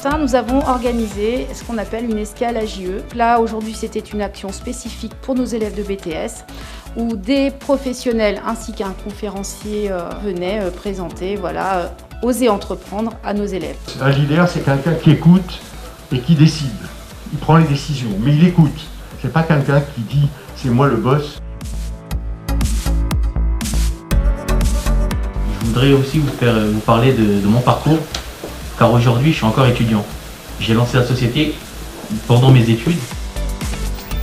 matin, nous avons organisé ce qu'on appelle une escale AJE. Là, aujourd'hui, c'était une action spécifique pour nos élèves de BTS où des professionnels ainsi qu'un conférencier venaient présenter, oser entreprendre à nos élèves. Un leader, c'est quelqu'un qui écoute et qui décide. Il prend les décisions, mais il écoute. C'est pas quelqu'un qui dit « c'est moi le boss ». Je voudrais aussi vous parler de mon parcours, car aujourd'hui je suis encore étudiant. J'ai lancé la société pendant mes études.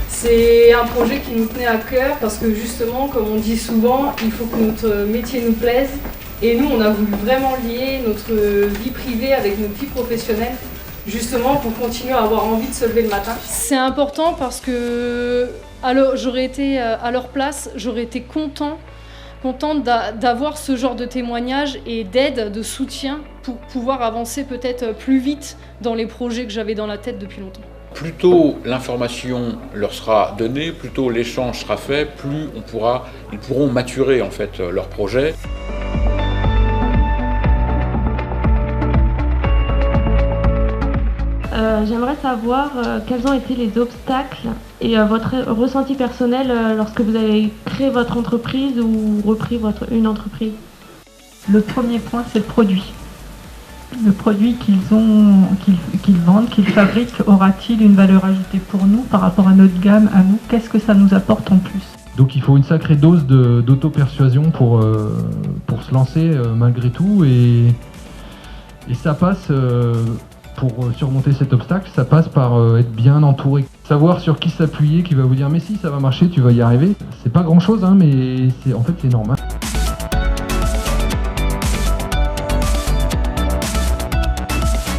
C'est un projet qui nous tenait à cœur parce que justement, comme on dit souvent, il faut que notre métier nous plaise. Et nous, on a voulu vraiment lier notre vie privée avec notre vie professionnelle, justement pour continuer à avoir envie de se lever le matin. C'est important parce que j'aurais été à leur place, j'aurais été contente d'avoir ce genre de témoignage et d'aide, de soutien pour pouvoir avancer peut-être plus vite dans les projets que j'avais dans la tête depuis longtemps. Plus tôt l'information leur sera donnée, plus tôt l'échange sera fait, plus ils pourront maturer en fait leur projet. J'aimerais savoir quels ont été les obstacles et votre ressenti personnel lorsque vous avez créé votre entreprise ou repris une entreprise. Le premier point, c'est le produit. Le produit qu'ils vendent, qu'ils fabriquent, aura-t-il une valeur ajoutée pour nous par rapport à notre gamme, à nous? Qu'est-ce que ça nous apporte en plus? Donc il faut une sacrée dose d'auto-persuasion pour se lancer malgré tout et ça passe... Pour surmonter cet obstacle, ça passe par être bien entouré. Savoir sur qui s'appuyer, qui va vous dire mais si ça va marcher, tu vas y arriver. C'est pas grand chose, mais en fait c'est normal.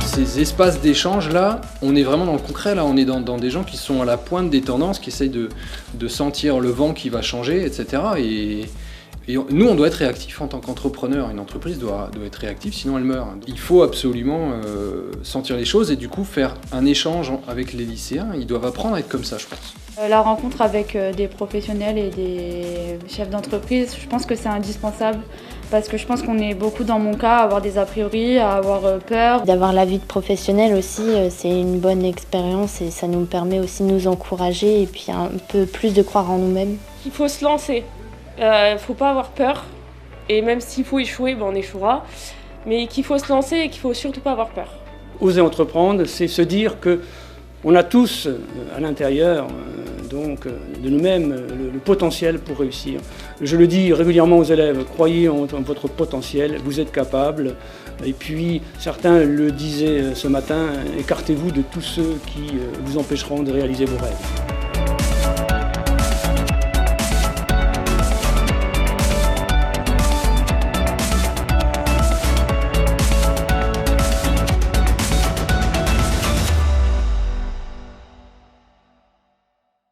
Ces espaces d'échange là, on est vraiment dans le concret là, on est dans des gens qui sont à la pointe des tendances, qui essayent de sentir le vent qui va changer, etc. Et nous, on doit être réactif en tant qu'entrepreneur. Une entreprise doit être réactive, sinon elle meurt. Il faut absolument sentir les choses et du coup faire un échange avec les lycéens. Ils doivent apprendre à être comme ça, je pense. La rencontre avec des professionnels et des chefs d'entreprise, je pense que c'est indispensable. Parce que je pense qu'on est beaucoup dans mon cas à avoir des a priori, à avoir peur. D'avoir la vie de professionnel aussi, c'est une bonne expérience et ça nous permet aussi de nous encourager et puis un peu plus de croire en nous-mêmes. Il faut se lancer. Faut pas avoir peur, et même s'il faut échouer, on échouera, mais qu'il faut se lancer et qu'il faut surtout pas avoir peur. Oser entreprendre, c'est se dire que on a tous à l'intérieur de nous-mêmes le potentiel pour réussir. Je le dis régulièrement aux élèves, croyez en votre potentiel, vous êtes capable. Et puis certains le disaient ce matin, écartez-vous de tous ceux qui vous empêcheront de réaliser vos rêves.